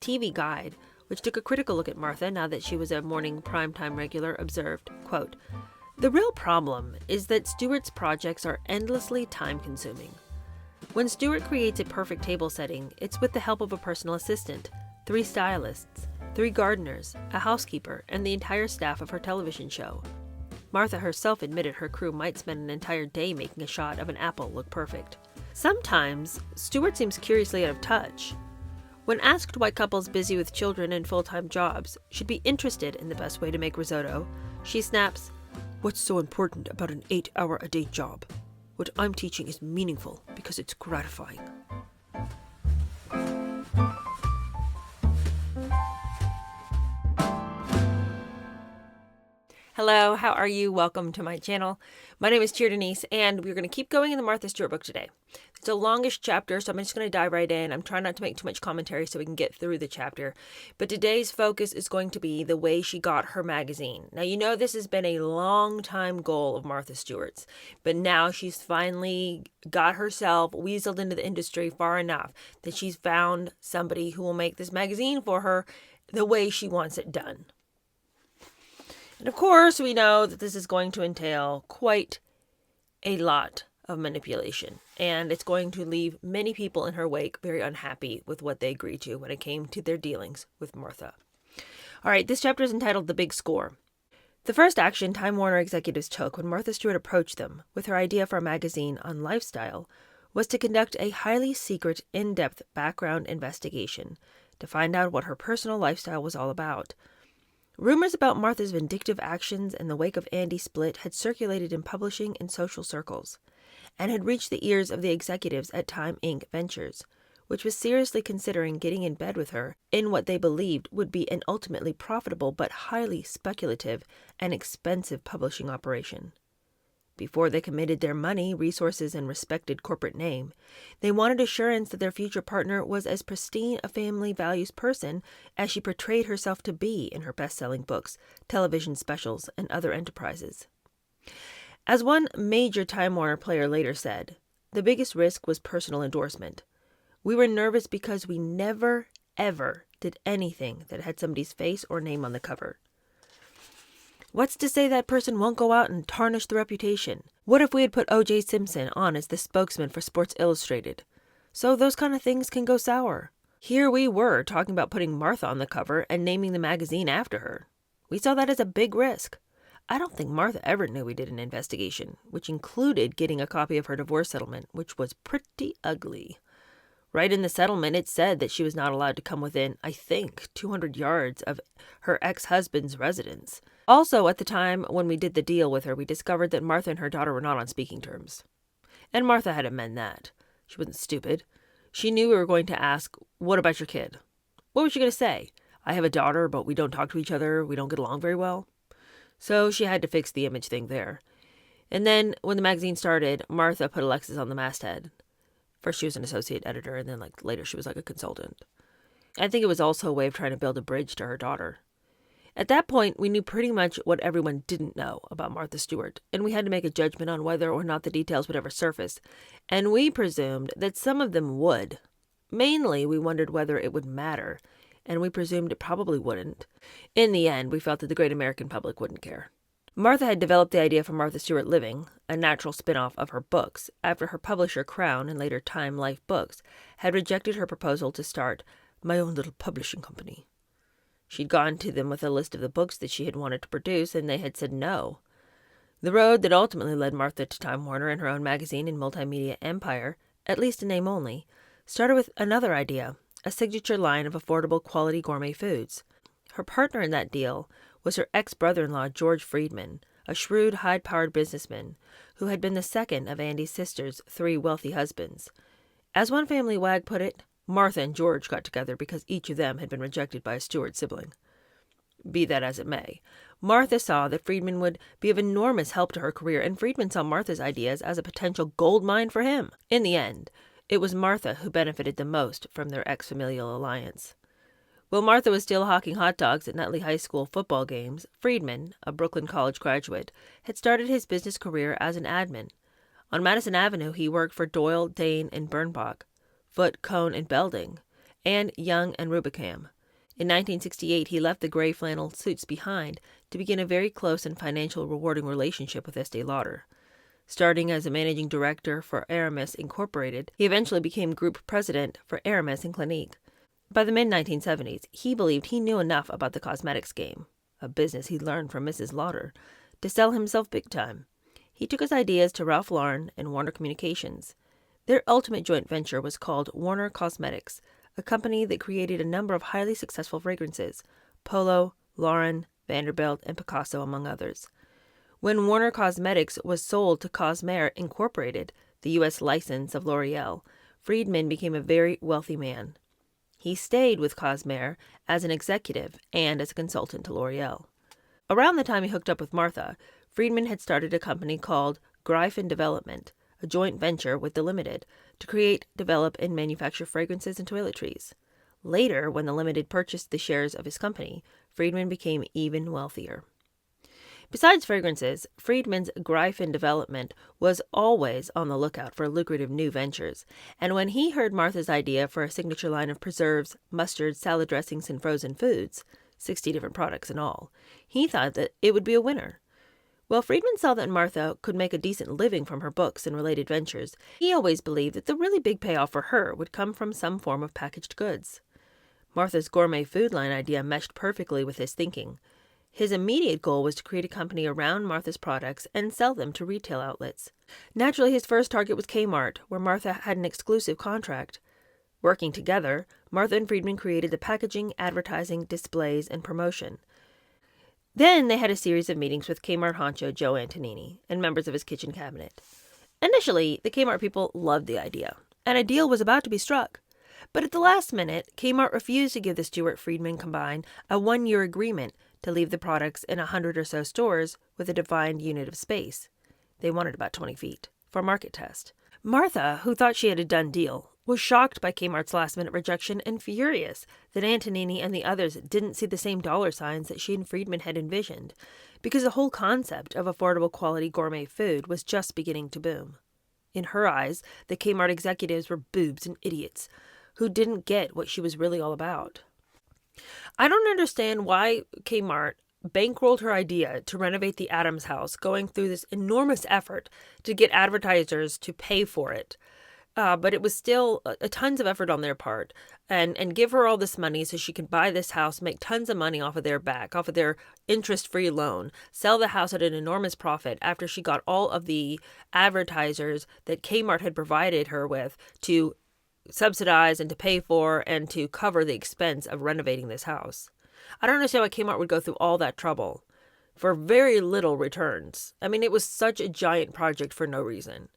TV Guide, which took a critical look at Martha now that she was a morning primetime regular, observed, quote, "The real problem is that Stewart's projects are endlessly time-consuming. When Stewart creates a perfect table setting, it's with the help of a personal assistant, 3 stylists, 3 gardeners, a housekeeper, and the entire staff of her television show. Martha herself admitted her crew might spend an entire day making a shot of an apple look perfect. Sometimes, Stewart seems curiously out of touch. When asked why couples busy with children and full-time jobs should be interested in the best way to make risotto, she snaps, 'What's so important about an 8-hour-a-day job? What I'm teaching is meaningful because it's gratifying.'" Hello, how are you? Welcome to my channel. My name is Cheer Denise, and we're going to keep going in the Martha Stewart book today. It's a longish chapter, so I'm just going to dive right in. I'm trying not to make too much commentary so we can get through the chapter. But today's focus is going to be the way she got her magazine. Now, you know this has been a long time goal of Martha Stewart's, but now she's finally got herself weaseled into the industry far enough that she's found somebody who will make this magazine for her the way she wants it done. And of course, we know that this is going to entail quite a lot of manipulation, and it's going to leave many people in her wake very unhappy with what they agreed to when it came to their dealings with Martha. All right, this chapter is entitled The Big Score. The first action Time Warner executives took when Martha Stewart approached them with her idea for a magazine on lifestyle was to conduct a highly secret, in-depth background investigation to find out what her personal lifestyle was all about. Rumors about Martha's vindictive actions in the wake of Andy's split had circulated in publishing and social circles, and had reached the ears of the executives at Time Inc. Ventures, which was seriously considering getting in bed with her in what they believed would be an ultimately profitable but highly speculative and expensive publishing operation. Before they committed their money, resources, and respected corporate name, they wanted assurance that their future partner was as pristine a family values person as she portrayed herself to be in her best-selling books, television specials, and other enterprises. As one major Time Warner player later said, the biggest risk was personal endorsement. We were nervous because we never, ever did anything that had somebody's face or name on the cover. What's to say that person won't go out and tarnish the reputation? What if we had put O.J. Simpson on as the spokesman for Sports Illustrated? So those kind of things can go sour. Here we were talking about putting Martha on the cover and naming the magazine after her. We saw that as a big risk. I don't think Martha ever knew we did an investigation, which included getting a copy of her divorce settlement, which was pretty ugly. Right in the settlement, it said that she was not allowed to come within, I think, 200 yards of her ex-husband's residence. Also, at the time when we did the deal with her, we discovered that Martha and her daughter were not on speaking terms. And Martha had to mend that. She wasn't stupid. She knew we were going to ask, "What about your kid?" What was she going to say? "I have a daughter, but we don't talk to each other. We don't get along very well." So she had to fix the image thing there. And then, when the magazine started, Martha put Alexis on the masthead. First she was an associate editor, and then later she was a consultant. I think it was also a way of trying to build a bridge to her daughter. At that point, we knew pretty much what everyone didn't know about Martha Stewart, and we had to make a judgment on whether or not the details would ever surface, and we presumed that some of them would. Mainly, we wondered whether it would matter, and we presumed it probably wouldn't. In the end, we felt that the great American public wouldn't care. Martha had developed the idea for Martha Stewart Living, a natural spin-off of her books, after her publisher Crown and later Time Life Books had rejected her proposal to start my own little publishing company. She'd gone to them with a list of the books that she had wanted to produce, and they had said no. The road that ultimately led Martha to Time Warner and her own magazine and multimedia empire, at least in name only, started with another idea, a signature line of affordable quality gourmet foods. Her partner in that deal was her ex-brother-in-law George Friedman, a shrewd, high-powered businessman who had been the second of Andy's sister's 3 wealthy husbands. As one family wag put it, Martha and George got together because each of them had been rejected by a Stewart sibling. Be that as it may, Martha saw that Friedman would be of enormous help to her career, and Friedman saw Martha's ideas as a potential gold mine for him. In the end, it was Martha who benefited the most from their ex-familial alliance. While Martha was still hawking hot dogs at Nutley High School football games, Friedman, a Brooklyn College graduate, had started his business career as an admin. On Madison Avenue, he worked for Doyle, Dane, and Bernbach, Foote, Cohn, and Belding, and Young and Rubicam. In 1968, he left the gray flannel suits behind to begin a very close and financially rewarding relationship with Estee Lauder. Starting as a managing director for Aramis Incorporated, he eventually became group president for Aramis and Clinique. By the mid-1970s, he believed he knew enough about the cosmetics game, a business he learned from Mrs. Lauder, to sell himself big time. He took his ideas to Ralph Lauren and Warner Communications. Their ultimate joint venture was called Warner Cosmetics, a company that created a number of highly successful fragrances, Polo, Lauren, Vanderbilt, and Picasso, among others. When Warner Cosmetics was sold to Cosmer Incorporated, the U.S. license of L'Oreal, Friedman became a very wealthy man. He stayed with Cosmer as an executive and as a consultant to L'Oreal. Around the time he hooked up with Martha, Friedman had started a company called Greifen Development, a joint venture with the Limited, to create, develop, and manufacture fragrances and toiletries. Later, when the Limited purchased the shares of his company, Friedman became even wealthier. Besides fragrances, Friedman's Greifen Development was always on the lookout for lucrative new ventures, and when he heard Martha's idea for a signature line of preserves, mustards, salad dressings, and frozen foods, 60 different products in all, he thought that it would be a winner. While Friedman saw that Martha could make a decent living from her books and related ventures, he always believed that the really big payoff for her would come from some form of packaged goods. Martha's gourmet food line idea meshed perfectly with his thinking. His immediate goal was to create a company around Martha's products and sell them to retail outlets. Naturally, his first target was Kmart, where Martha had an exclusive contract. Working together, Martha and Friedman created the packaging, advertising, displays, and promotion. Then they had a series of meetings with Kmart honcho Joe Antonini and members of his kitchen cabinet. Initially, the Kmart people loved the idea, and a deal was about to be struck. But at the last minute, Kmart refused to give the Stewart-Friedman combine a 1-year agreement to leave the products in 100 or so stores with a defined unit of space. They wanted about 20 feet for a market test. Martha, who thought she had a done deal, was shocked by Kmart's last-minute rejection and furious that Antonini and the others didn't see the same dollar signs that she and Friedman had envisioned, because the whole concept of affordable quality gourmet food was just beginning to boom. In her eyes, the Kmart executives were boobs and idiots who didn't get what she was really all about. I don't understand why Kmart bankrolled her idea to renovate the Adams house, going through this enormous effort to get advertisers to pay for it. But it was still a tons of effort on their part, and give her all this money so she could buy this house, make tons of money off of their back, off of their interest-free loan, sell the house at an enormous profit after she got all of the advertisers that Kmart had provided her with to subsidize and to pay for and to cover the expense of renovating this house. I don't understand why Kmart would go through all that trouble for very little returns. I mean, it was such a giant project for no reason.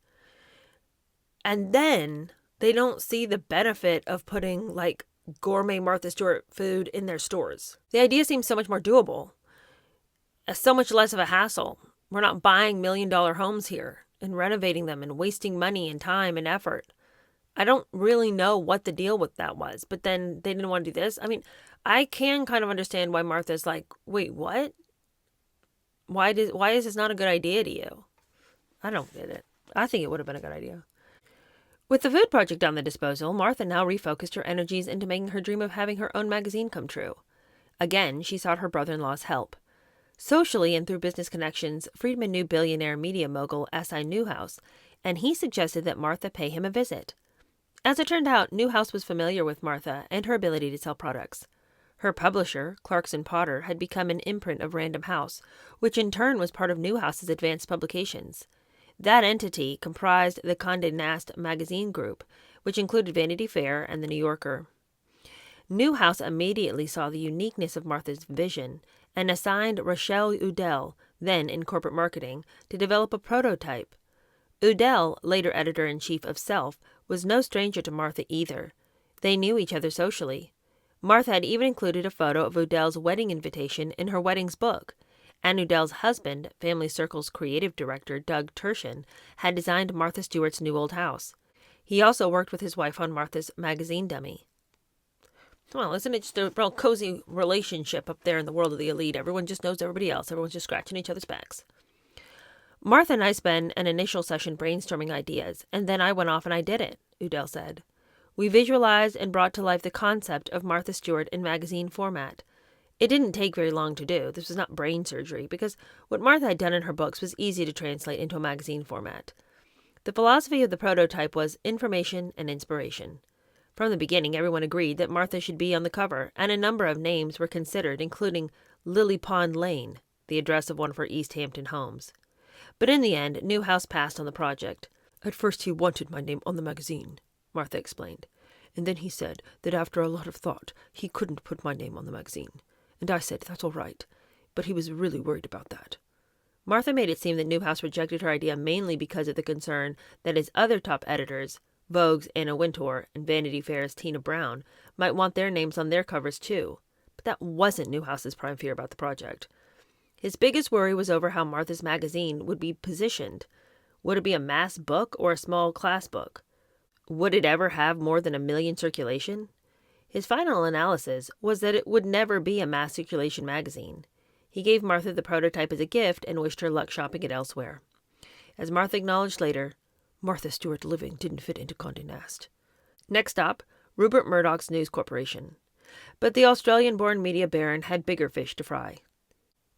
And then they don't see the benefit of putting like gourmet Martha Stewart food in their stores. The idea seems so much more doable. So much less of a hassle. We're not buying $1 million homes here and renovating them and wasting money and time and effort. I don't really know what the deal with that was, but then they didn't want to do this. I mean, I can kind of understand why Martha's like, wait, what? Why is this not a good idea to you? I don't get it. I think it would have been a good idea. With the food project on the disposal, Martha now refocused her energies into making her dream of having her own magazine come true. Again, she sought her brother-in-law's help. Socially and through business connections, Friedman knew billionaire media mogul S.I. Newhouse, and he suggested that Martha pay him a visit. As it turned out, Newhouse was familiar with Martha and her ability to sell products. Her publisher, Clarkson Potter, had become an imprint of Random House, which in turn was part of Newhouse's advanced publications. That entity comprised the Condé Nast magazine group, which included Vanity Fair and The New Yorker. Newhouse immediately saw the uniqueness of Martha's vision and assigned Rochelle Udell, then in corporate marketing, to develop a prototype. Udell, later editor-in-chief of Self, was no stranger to Martha either. They knew each other socially. Martha had even included a photo of Udell's wedding invitation in her weddings book, and Udell's husband, Family Circle's creative director Doug Tershin, had designed Martha Stewart's new old house. He also worked with his wife on Martha's magazine dummy. Well, isn't it just a real cozy relationship up there in the world of the elite? Everyone just knows everybody else. Everyone's just scratching each other's backs. Martha and I spent an initial session brainstorming ideas, and then I went off and I did it, Udell said. We visualized and brought to life the concept of Martha Stewart in magazine format. It didn't take very long to do. This was not brain surgery, because what Martha had done in her books was easy to translate into a magazine format. The philosophy of the prototype was information and inspiration. From the beginning, everyone agreed that Martha should be on the cover, and a number of names were considered, including Lily Pond Lane, the address of one of her East Hampton homes. But in the end, Newhouse passed on the project. "At first he wanted my name on the magazine," Martha explained. "And then he said that after a lot of thought, he couldn't put my name on the magazine. And I said, that's all right. But he was really worried about that." Martha made it seem that Newhouse rejected her idea mainly because of the concern that his other top editors, Vogue's Anna Wintour and Vanity Fair's Tina Brown, might want their names on their covers too. But that wasn't Newhouse's prime fear about the project. His biggest worry was over how Martha's magazine would be positioned. Would it be a mass book or a small class book? Would it ever have more than 1 million circulation? His final analysis was that it would never be a mass circulation magazine. He gave Martha the prototype as a gift and wished her luck shopping it elsewhere. As Martha acknowledged later, Martha Stewart Living didn't fit into Condé Nast. Next up, Rupert Murdoch's News Corporation. But the Australian-born media baron had bigger fish to fry.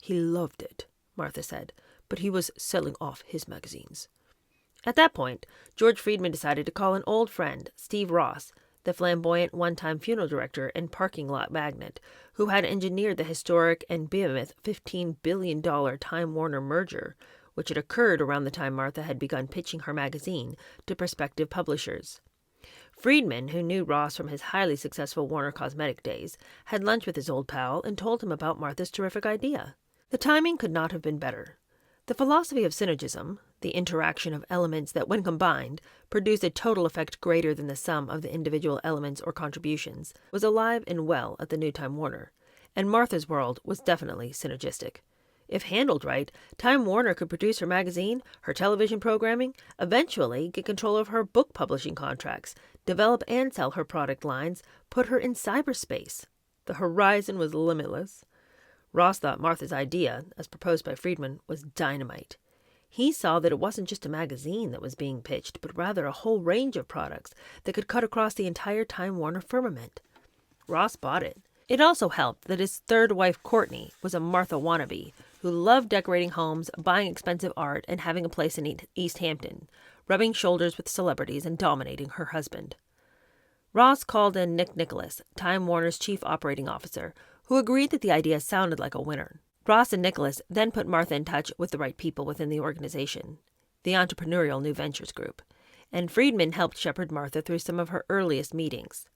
"He loved it," Martha said, "but he was selling off his magazines." At that point, George Friedman decided to call an old friend, Steve Ross, the flamboyant one-time funeral director and parking lot magnate, who had engineered the historic and behemoth $15 billion Time Warner merger, which had occurred around the time Martha had begun pitching her magazine to prospective publishers. Friedman, who knew Ross from his highly successful Warner Cosmetic days, had lunch with his old pal and told him about Martha's terrific idea. The timing could not have been better. The philosophy of synergism, the interaction of elements that, when combined, produce a total effect greater than the sum of the individual elements or contributions, was alive and well at the new Time Warner, and Martha's world was definitely synergistic. If handled right, Time Warner could produce her magazine, her television programming, eventually get control of her book publishing contracts, develop and sell her product lines, put her in cyberspace. The horizon was limitless. Ross thought Martha's idea, as proposed by Friedman, was dynamite. He saw that it wasn't just a magazine that was being pitched, but rather a whole range of products that could cut across the entire Time Warner firmament. Ross bought it. It also helped that his third wife, Courtney, was a Martha wannabe who loved decorating homes, buying expensive art, and having a place in East Hampton, rubbing shoulders with celebrities and dominating her husband. Ross called in Nick Nicholas, Time Warner's chief operating officer, who agreed that the idea sounded like a winner. Ross and Nicholas then put Martha in touch with the right people within the organization, the Entrepreneurial New Ventures Group, and Friedman helped shepherd Martha through some of her earliest meetings.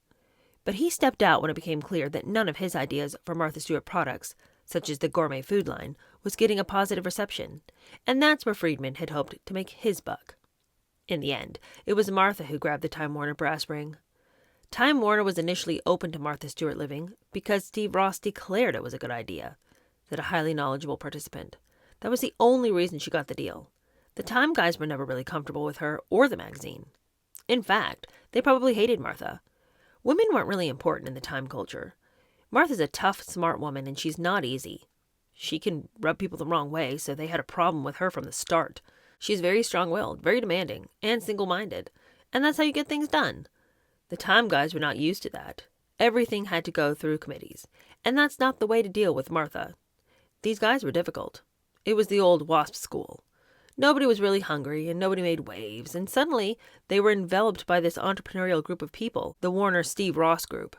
But he stepped out when it became clear that none of his ideas for Martha Stewart products, such as the Gourmet food line, was getting a positive reception, and that's where Friedman had hoped to make his buck. In the end, it was Martha who grabbed the Time Warner brass ring. Time Warner was initially open to Martha Stewart Living because Steve Ross declared it was a good idea, said a highly knowledgeable participant. That was the only reason she got the deal. The Time guys were never really comfortable with her or the magazine. In fact, they probably hated Martha. Women weren't really important in the Time culture. Martha's a tough, smart woman, and she's not easy. She can rub people the wrong way, so they had a problem with her from the start. She's very strong-willed, very demanding, and single-minded, and that's how you get things done. The Time guys were not used to that. Everything had to go through committees, and that's not the way to deal with Martha. These guys were difficult. It was the old WASP school. Nobody was really hungry, and nobody made waves, and suddenly they were enveloped by this entrepreneurial group of people, the Warner Steve Ross group.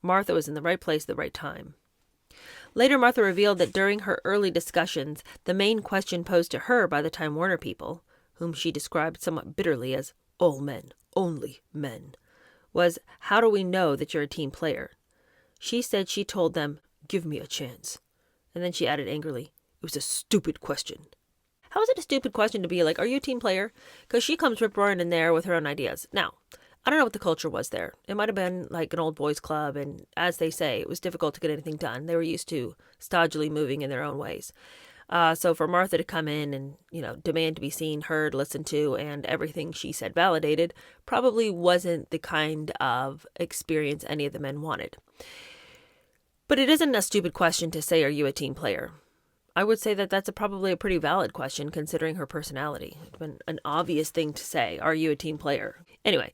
Martha was in the right place at the right time. Later, Martha revealed that during her early discussions, the main question posed to her by the Time Warner people, whom she described somewhat bitterly as all men, only men, was, how do we know that you're a team player? She said she told them, give me a chance. And then she added angrily, it was a stupid question. How is it a stupid question to be like, are you a team player? Because she comes rip-roaring in there with her own ideas. Now, I don't know what the culture was there. It might have been like an old boys club, and as they say, it was difficult to get anything done. They were used to stodgily moving in their own ways. So for Martha to come in and, demand to be seen, heard, listened to, and everything she said validated probably wasn't the kind of experience any of the men wanted. But it isn't a stupid question to say, are you a team player? I would say that that's probably a pretty valid question considering her personality. It's been an obvious thing to say, are you a team player? Anyway,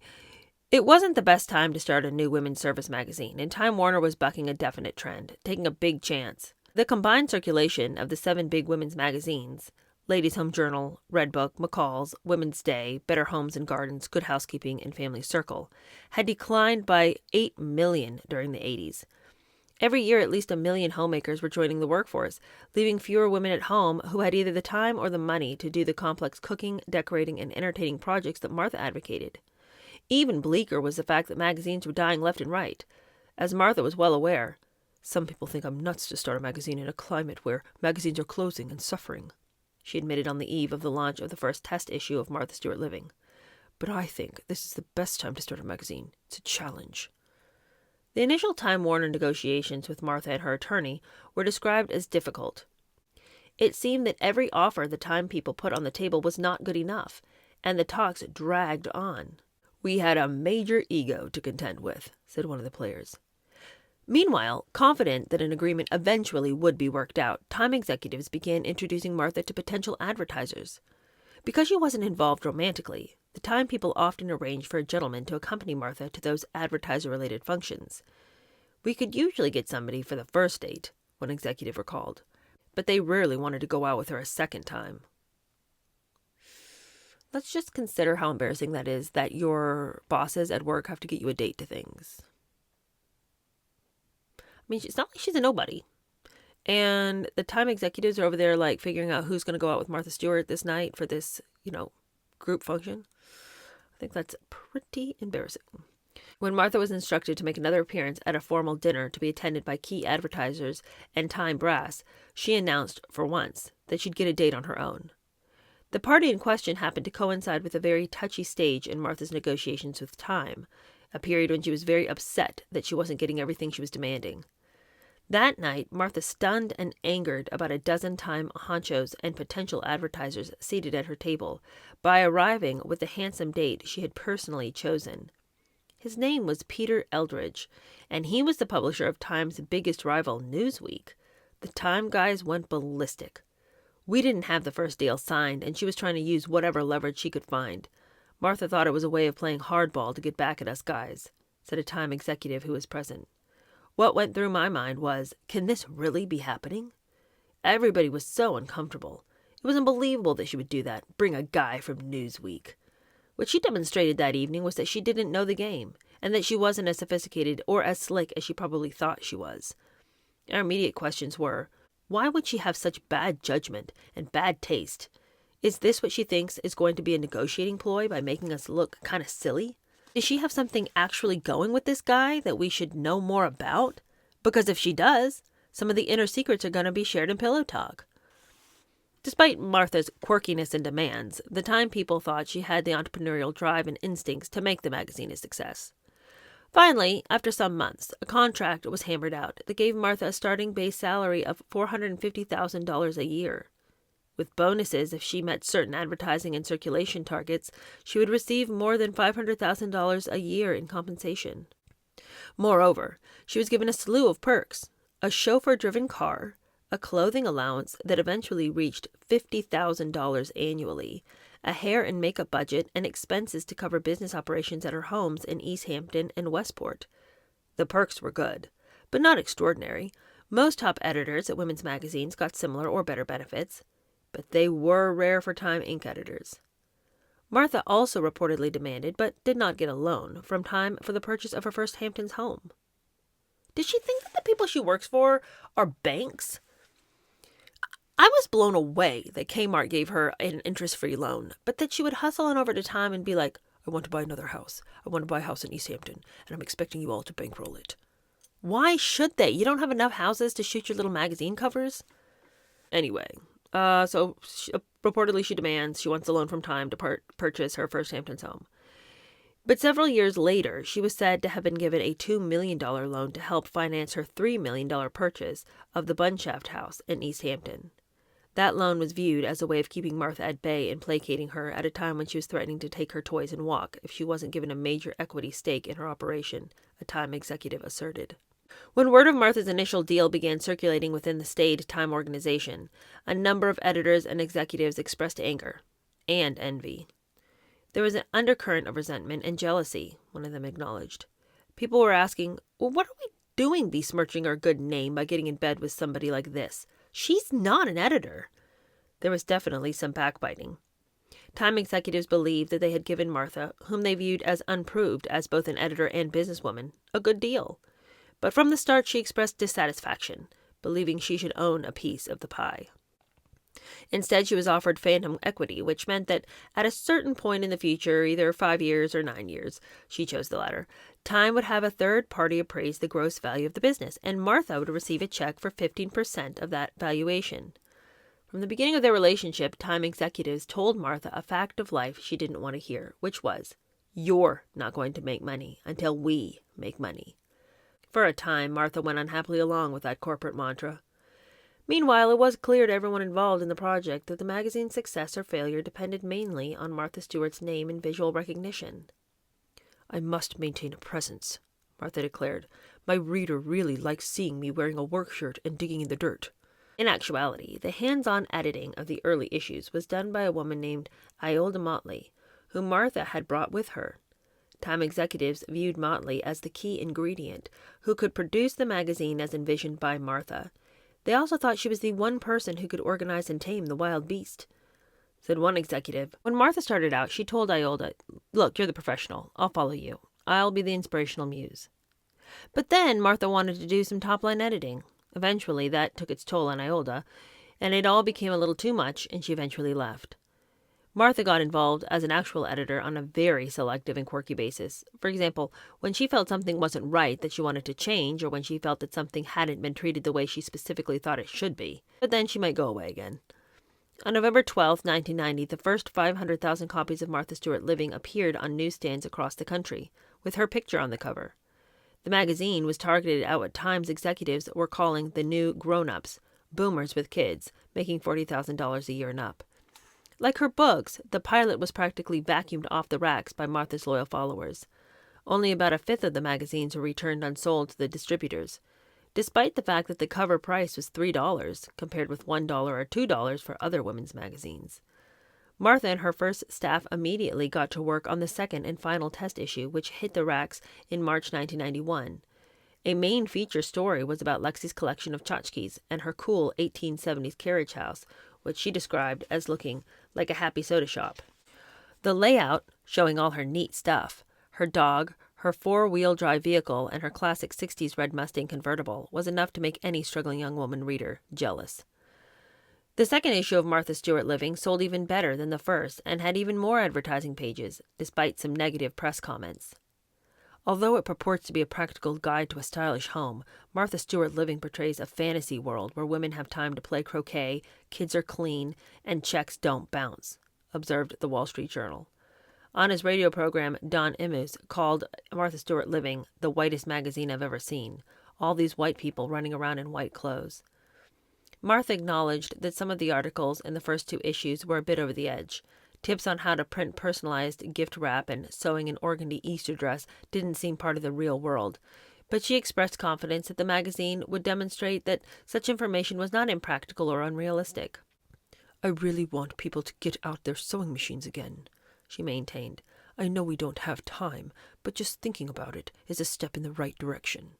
It wasn't the best time to start a new women's service magazine, and Time Warner was bucking a definite trend, taking a big chance. The combined circulation of the 7 big women's magazines, Ladies' Home Journal, Redbook, McCall's, Women's Day, Better Homes and Gardens, Good Housekeeping, and Family Circle, had declined by 8 million during the 80s. Every year, at least 1 million homemakers were joining the workforce, leaving fewer women at home who had either the time or the money to do the complex cooking, decorating, and entertaining projects that Martha advocated. Even bleaker was the fact that magazines were dying left and right. As Martha was well aware, some people think I'm nuts to start a magazine in a climate where magazines are closing and suffering, she admitted on the eve of the launch of the first test issue of Martha Stewart Living. But I think this is the best time to start a magazine. It's a challenge. The initial Time Warner negotiations with Martha and her attorney were described as difficult. It seemed that every offer the Time people put on the table was not good enough, and the talks dragged on. We had a major ego to contend with, said one of the players. Meanwhile, confident that an agreement eventually would be worked out, Time executives began introducing Martha to potential advertisers. Because she wasn't involved romantically, the Time people often arranged for a gentleman to accompany Martha to those advertiser-related functions. We could usually get somebody for the first date, one executive recalled, but they rarely wanted to go out with her a second time. Let's just consider how embarrassing that is that your bosses at work have to get you a date to things. I mean, it's not like she's a nobody. And the Time executives are over there like figuring out who's going to go out with Martha Stewart this night for this, group function. I think that's pretty embarrassing. When Martha was instructed to make another appearance at a formal dinner to be attended by key advertisers and Time brass, she announced, for once, that she'd get a date on her own. The party in question happened to coincide with a very touchy stage in Martha's negotiations with Time, a period when she was very upset that she wasn't getting everything she was demanding. That night, Martha stunned and angered about a dozen Time honchos and potential advertisers seated at her table by arriving with the handsome date she had personally chosen. His name was Peter Eldridge, and he was the publisher of Time's biggest rival, Newsweek. The Time guys went ballistic. We didn't have the first deal signed, and she was trying to use whatever leverage she could find. Martha thought it was a way of playing hardball to get back at us guys, said a Time executive who was present. What went through my mind was, can this really be happening? Everybody was so uncomfortable. It was unbelievable that she would do that, bring a guy from Newsweek. What she demonstrated that evening was that she didn't know the game, and that she wasn't as sophisticated or as slick as she probably thought she was. Our immediate questions were, why would she have such bad judgment and bad taste? Is this what she thinks is going to be a negotiating ploy by making us look kind of silly? Does she have something actually going with this guy that we should know more about? Because if she does, some of the inner secrets are going to be shared in Pillow Talk. Despite Martha's quirkiness and demands, the Time people thought she had the entrepreneurial drive and instincts to make the magazine a success. Finally, after some months, a contract was hammered out that gave Martha a starting base salary of $450,000 a year. With bonuses if she met certain advertising and circulation targets, she would receive more than $500,000 a year in compensation. Moreover, she was given a slew of perks, a chauffeur-driven car, a clothing allowance that eventually reached $50,000 annually, a hair and makeup budget, and expenses to cover business operations at her homes in East Hampton and Westport. The perks were good, but not extraordinary. Most top editors at women's magazines got similar or better benefits, but they were rare for Time Inc. editors. Martha also reportedly demanded, but did not get a loan, from Time for the purchase of her first Hamptons home. Did she think that the people she works for are banks? I was blown away that Kmart gave her an interest-free loan, but that she would hustle on over to Time and be like, I want to buy another house. I want to buy a house in East Hampton, and I'm expecting you all to bankroll it. Why should they? You don't have enough houses to shoot your little magazine covers? Anyway, reportedly she demands she wants a loan from Time to purchase her first Hamptons home. But several years later, she was said to have been given a $2 million loan to help finance her $3 million purchase of the Bunshaft house in East Hampton. That loan was viewed as a way of keeping Martha at bay and placating her at a time when she was threatening to take her toys and walk if she wasn't given a major equity stake in her operation, a Time executive asserted. When word of Martha's initial deal began circulating within the staid Time organization, a number of editors and executives expressed anger and envy. There was an undercurrent of resentment and jealousy, one of them acknowledged. People were asking, well, what are we doing besmirching our good name by getting in bed with somebody like this? She's not an editor. There was definitely some backbiting. Time executives believed that they had given Martha, whom they viewed as unproved as both an editor and businesswoman, a good deal. But from the start she expressed dissatisfaction, believing she should own a piece of the pie. Instead, she was offered phantom equity, which meant that at a certain point in the future, either 5 years or 9 years, she chose the latter, Time would have a third party appraise the gross value of the business, and Martha would receive a check for 15% of that valuation. From the beginning of their relationship, Time executives told Martha a fact of life she didn't want to hear, which was, "You're not going to make money until we make money." For a time, Martha went unhappily along with that corporate mantra. Meanwhile, it was clear to everyone involved in the project that the magazine's success or failure depended mainly on Martha Stewart's name and visual recognition. "I must maintain a presence," Martha declared. "My reader really likes seeing me wearing a work shirt and digging in the dirt." In actuality, the hands-on editing of the early issues was done by a woman named Iolda Motley, whom Martha had brought with her. Time executives viewed Motley as the key ingredient, who could produce the magazine as envisioned by Martha. They also thought she was the one person who could organize and tame the wild beast. Said one executive, "When Martha started out, she told Iolda, 'Look, you're the professional. I'll follow you. I'll be the inspirational muse.' But then Martha wanted to do some top-line editing. Eventually, that took its toll on Iolda, and it all became a little too much, and she eventually left. Martha got involved as an actual editor on a very selective and quirky basis. For example, when she felt something wasn't right that she wanted to change, or when she felt that something hadn't been treated the way she specifically thought it should be. But then she might go away again. On November 12, 1990, the first 500,000 copies of Martha Stewart Living appeared on newsstands across the country, with her picture on the cover. The magazine was targeted at what Times executives were calling the new grown-ups, boomers with kids, making $40,000 a year and up. Like her books, the pilot was practically vacuumed off the racks by Martha's loyal followers. Only about a fifth of the magazines were returned unsold to the distributors, despite the fact that the cover price was $3, compared with $1 or $2 for other women's magazines. Martha and her first staff immediately got to work on the second and final test issue, which hit the racks in March 1991. A main feature story was about Lexi's collection of tchotchkes and her cool 1870s carriage house, which she described as looking like a happy soda shop. The layout, showing all her neat stuff, her dog, her four-wheel drive vehicle, and her classic 60s red Mustang convertible, was enough to make any struggling young woman reader jealous. The second issue of Martha Stewart Living sold even better than the first and had even more advertising pages, despite some negative press comments. Although it purports to be a practical guide to a stylish home, Martha Stewart Living portrays a fantasy world where women have time to play croquet, kids are clean, and checks don't bounce, observed the Wall Street Journal. On his radio program, Don Imus called Martha Stewart Living the whitest magazine I've ever seen, all these white people running around in white clothes. Martha acknowledged that some of the articles in the first two issues were a bit over the edge. Tips on how to print personalized gift wrap and sewing an organdy Easter dress didn't seem part of the real world, but she expressed confidence that the magazine would demonstrate that such information was not impractical or unrealistic. "I really want people to get out their sewing machines again," she maintained. "I know we don't have time, but just thinking about it is a step in the right direction."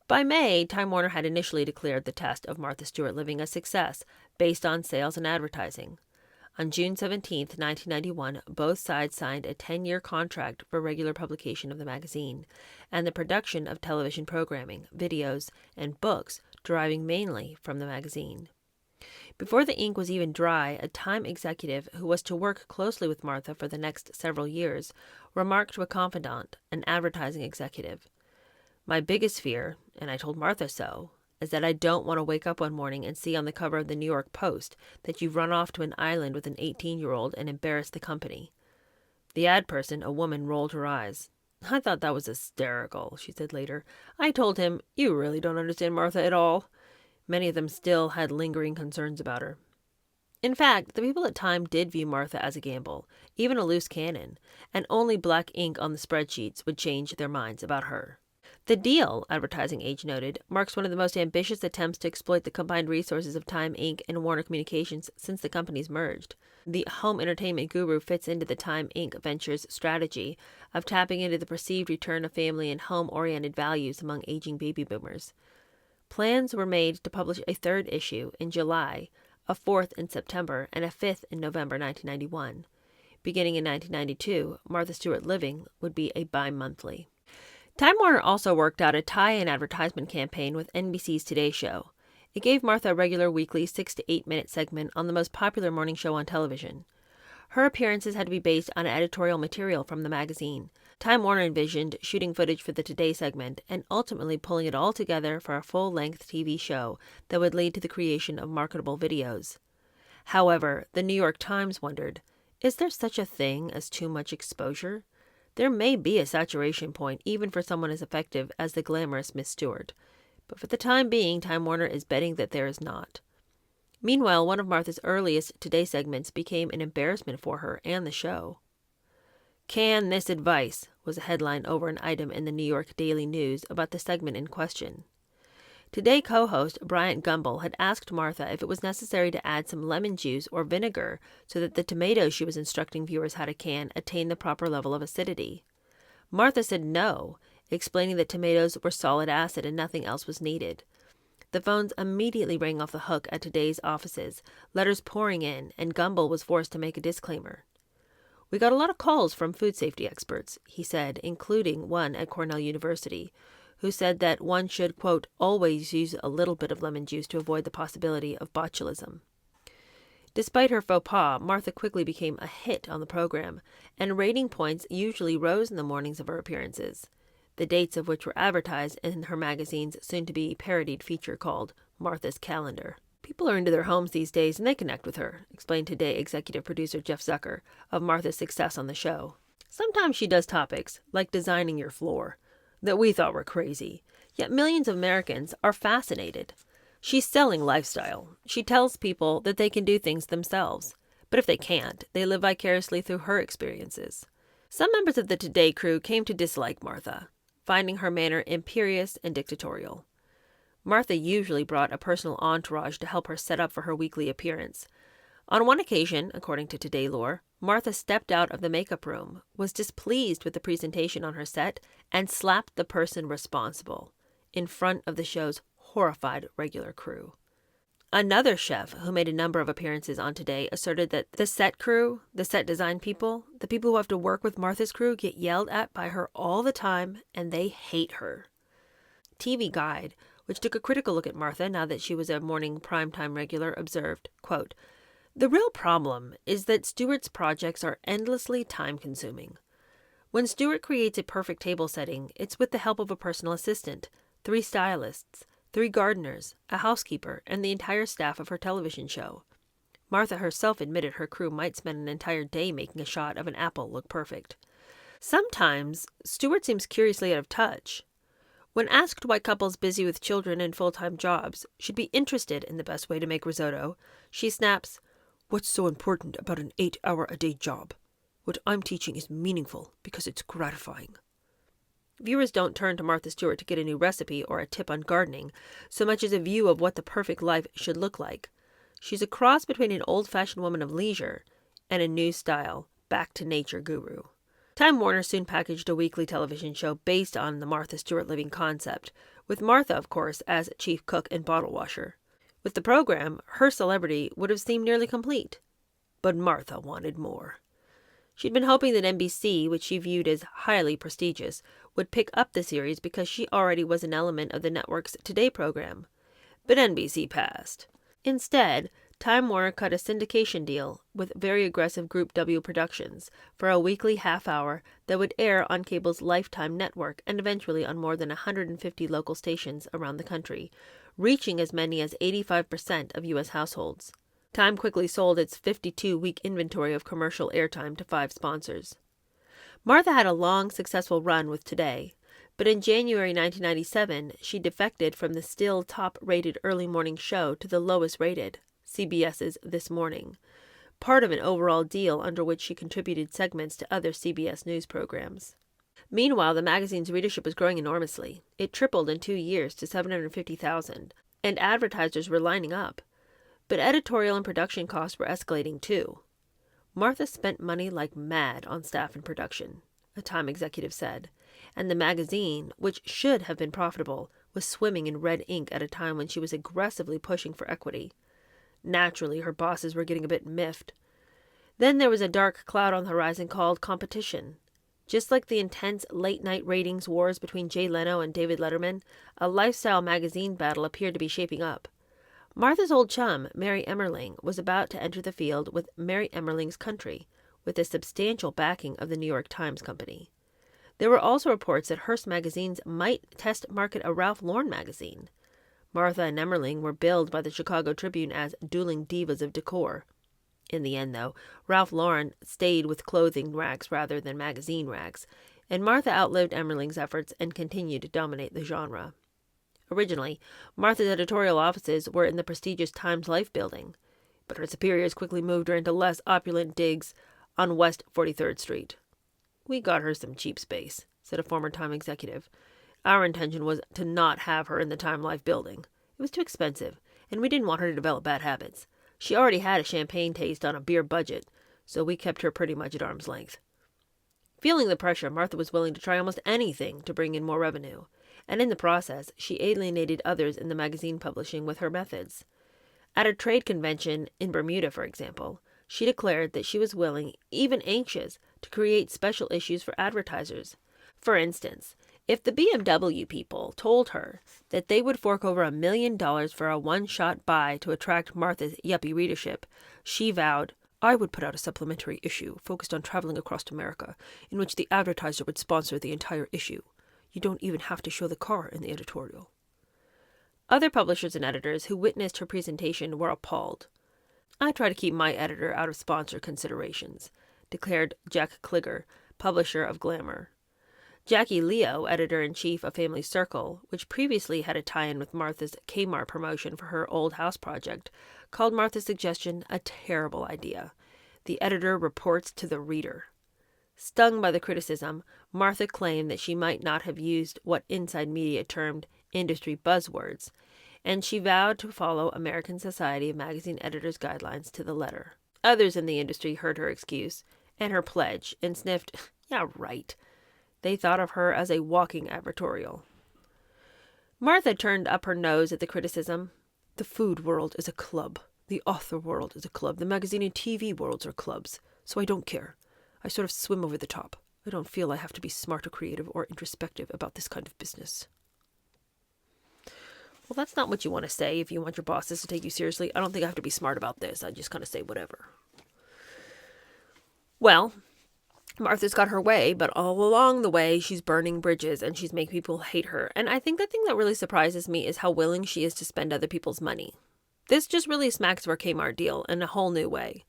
By May, Time Warner had initially declared the test of Martha Stewart Living a success based on sales and advertising. On June 17, 1991, both sides signed a 10-year contract for regular publication of the magazine and the production of television programming, videos, and books deriving mainly from the magazine. Before the ink was even dry, a Time executive who was to work closely with Martha for the next several years remarked to a confidant, an advertising executive, "My biggest fear, and I told Martha so, is that I don't want to wake up one morning and see on the cover of the New York Post that you've run off to an island with an 18-year-old and embarrassed the company." The ad person, a woman, rolled her eyes. "I thought that was hysterical," she said later. "I told him, you really don't understand Martha at all." Many of them still had lingering concerns about her. In fact, the people at Time did view Martha as a gamble, even a loose cannon, and only black ink on the spreadsheets would change their minds about her. The deal, Advertising Age noted, marks one of the most ambitious attempts to exploit the combined resources of Time Inc. and Warner Communications since the companies merged. The home entertainment guru fits into the Time Inc. Ventures strategy of tapping into the perceived return of family and home-oriented values among aging baby boomers. Plans were made to publish a third issue in July, a fourth in September, and a fifth in November 1991. Beginning in 1992, Martha Stewart Living would be a bi-monthly. Time Warner also worked out a tie-in advertisement campaign with NBC's Today Show. It gave Martha a regular weekly 6 to 8 minute segment on the most popular morning show on television. Her appearances had to be based on editorial material from the magazine. Time Warner envisioned shooting footage for the Today segment and ultimately pulling it all together for a full-length TV show that would lead to the creation of marketable videos. However, the New York Times wondered, is there such a thing as too much exposure? There may be a saturation point even for someone as effective as the glamorous Miss Stewart, but for the time being, Time Warner is betting that there is not. Meanwhile, one of Martha's earliest Today segments became an embarrassment for her and the show. "Can this advice" was a headline over an item in the New York Daily News about the segment in question. Today co-host Bryant Gumbel had asked Martha if it was necessary to add some lemon juice or vinegar so that the tomatoes she was instructing viewers how to can attained the proper level of acidity. Martha said no, explaining that tomatoes were solid acid and nothing else was needed. The phones immediately rang off the hook at Today's offices, letters pouring in, and Gumbel was forced to make a disclaimer. "We got a lot of calls from food safety experts," he said, including one at Cornell University, who said that one should, quote, always use a little bit of lemon juice to avoid the possibility of botulism. Despite her faux pas, Martha quickly became a hit on the program, and rating points usually rose in the mornings of her appearances, the dates of which were advertised in her magazine's soon-to-be parodied feature called Martha's Calendar. "People are into their homes these days and they connect with her," explained Today executive producer Jeff Zucker of Martha's success on the show. "Sometimes she does topics, like designing your floor, that we thought were crazy, yet millions of Americans are fascinated. She's selling lifestyle. She tells people that they can do things themselves, but if they can't, they live vicariously through her experiences." Some members of the Today crew came to dislike Martha, finding her manner imperious and dictatorial. Martha usually brought a personal entourage to help her set up for her weekly appearance. On one occasion, according to Today lore, Martha stepped out of the makeup room, was displeased with the presentation on her set, and slapped the person responsible in front of the show's horrified regular crew. Another chef who made a number of appearances on Today asserted that the set crew, the set design people, the people who have to work with Martha's crew get yelled at by her all the time, and they hate her. TV Guide, which took a critical look at Martha now that she was a morning primetime regular, observed, quote, "The real problem is that Stewart's projects are endlessly time-consuming. When Stewart creates a perfect table setting, it's with the help of a personal assistant, 3 stylists, 3 gardeners, a housekeeper, and the entire staff of her television show." Martha herself admitted her crew might spend an entire day making a shot of an apple look perfect. Sometimes, Stewart seems curiously out of touch. When asked why couples busy with children and full-time jobs should be interested in the best way to make risotto, she snaps, "What's so important about an 8-hour-a-day job? What I'm teaching is meaningful because it's gratifying." Viewers don't turn to Martha Stewart to get a new recipe or a tip on gardening, so much as a view of what the perfect life should look like. She's a cross between an old-fashioned woman of leisure and a new-style, back-to-nature guru. Time Warner soon packaged a weekly television show based on the Martha Stewart Living concept, with Martha, of course, as chief cook and bottle washer. With the program, her celebrity would have seemed nearly complete. But Martha wanted more. She'd been hoping that NBC, which she viewed as highly prestigious, would pick up the series because she already was an element of the network's Today program. But NBC passed. Instead, Time Warner cut a syndication deal with very aggressive Group W Productions for a weekly half-hour that would air on cable's Lifetime network and eventually on more than 150 local stations around the country, reaching as many as 85% of U.S. households. Time quickly sold its 52-week inventory of commercial airtime to 5 sponsors. Martha had a long, successful run with Today, but in January 1997, she defected from the still top-rated early morning show to the lowest-rated, CBS's This Morning, part of an overall deal under which she contributed segments to other CBS news programs. Meanwhile, the magazine's readership was growing enormously. It tripled in 2 years to 750,000, and advertisers were lining up. But editorial and production costs were escalating too. Martha spent money like mad on staff and production, a Time executive said, and the magazine, which should have been profitable, was swimming in red ink at a time when she was aggressively pushing for equity. Naturally, her bosses were getting a bit miffed. Then there was a dark cloud on the horizon called competition. Just like the intense late-night ratings wars between Jay Leno and David Letterman, a lifestyle magazine battle appeared to be shaping up. Martha's old chum, Mary Emmerling, was about to enter the field with Mary Emmerling's Country, with the substantial backing of the New York Times Company. There were also reports that Hearst magazines might test market a Ralph Lauren magazine. Martha and Emmerling were billed by the Chicago Tribune as dueling divas of decor. In the end, though, Ralph Lauren stayed with clothing rags rather than magazine rags, and Martha outlived Emmerling's efforts and continued to dominate the genre. Originally, Martha's editorial offices were in the prestigious Times Life building, but her superiors quickly moved her into less opulent digs on West 43rd Street. "We got her some cheap space," said a former Time executive. "Our intention was to not have her in the Time Life building. It was too expensive, and we didn't want her to develop bad habits. She already had a champagne taste on a beer budget, so we kept her pretty much at arm's length." Feeling the pressure, Martha was willing to try almost anything to bring in more revenue, and in the process, she alienated others in the magazine publishing with her methods. At a trade convention in Bermuda, for example, she declared that she was willing, even anxious, to create special issues for advertisers. For instance, if the BMW people told her that they would fork over $1 million for a one-shot buy to attract Martha's yuppie readership, she vowed, "I would put out a supplementary issue focused on traveling across America, in which the advertiser would sponsor the entire issue. You don't even have to show the car in the editorial." Other publishers and editors who witnessed her presentation were appalled. "I try to keep my editor out of sponsor considerations," declared Jack Kliger, publisher of Glamour. Jackie Leo, editor-in-chief of Family Circle, which previously had a tie-in with Martha's Kmart promotion for her old house project, called Martha's suggestion a terrible idea. The editor reports to the reader. Stung by the criticism, Martha claimed that she might not have used what Inside Media termed industry buzzwords, and she vowed to follow American Society of Magazine Editors' guidelines to the letter. Others in the industry heard her excuse and her pledge and sniffed, "Yeah, right." They thought of her as a walking advertorial. Martha turned up her nose at the criticism. "The food world is a club. The author world is a club. The magazine and TV worlds are clubs. So I don't care. I sort of swim over the top. I don't feel I have to be smart or creative or introspective about this kind of business." Well, that's not what you want to say if you want your bosses to take you seriously. "I don't think I have to be smart about this. I just kind of say whatever." Well, Martha's got her way, but all along the way, she's burning bridges and she's making people hate her. And I think the thing that really surprises me is how willing she is to spend other people's money. This just really smacks of our Kmart deal in a whole new way.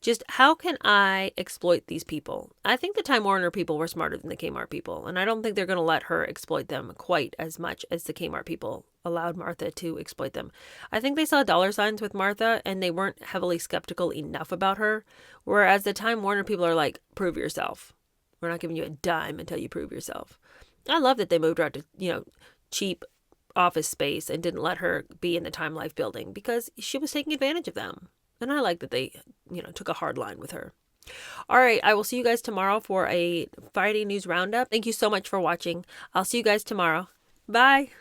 Just how can I exploit these people? I think the Time Warner people were smarter than the Kmart people, and I don't think they're going to let her exploit them quite as much as the Kmart people allowed Martha to exploit them. I think they saw dollar signs with Martha, and they weren't heavily skeptical enough about her, whereas the Time Warner people are like, "Prove yourself. We're not giving you a dime until you prove yourself." I love that they moved her out to, cheap office space and didn't let her be in the Time Life building because she was taking advantage of them. And I like that they, took a hard line with her. All right, I will see you guys tomorrow for a Friday news roundup. Thank you so much for watching. I'll see you guys tomorrow. Bye.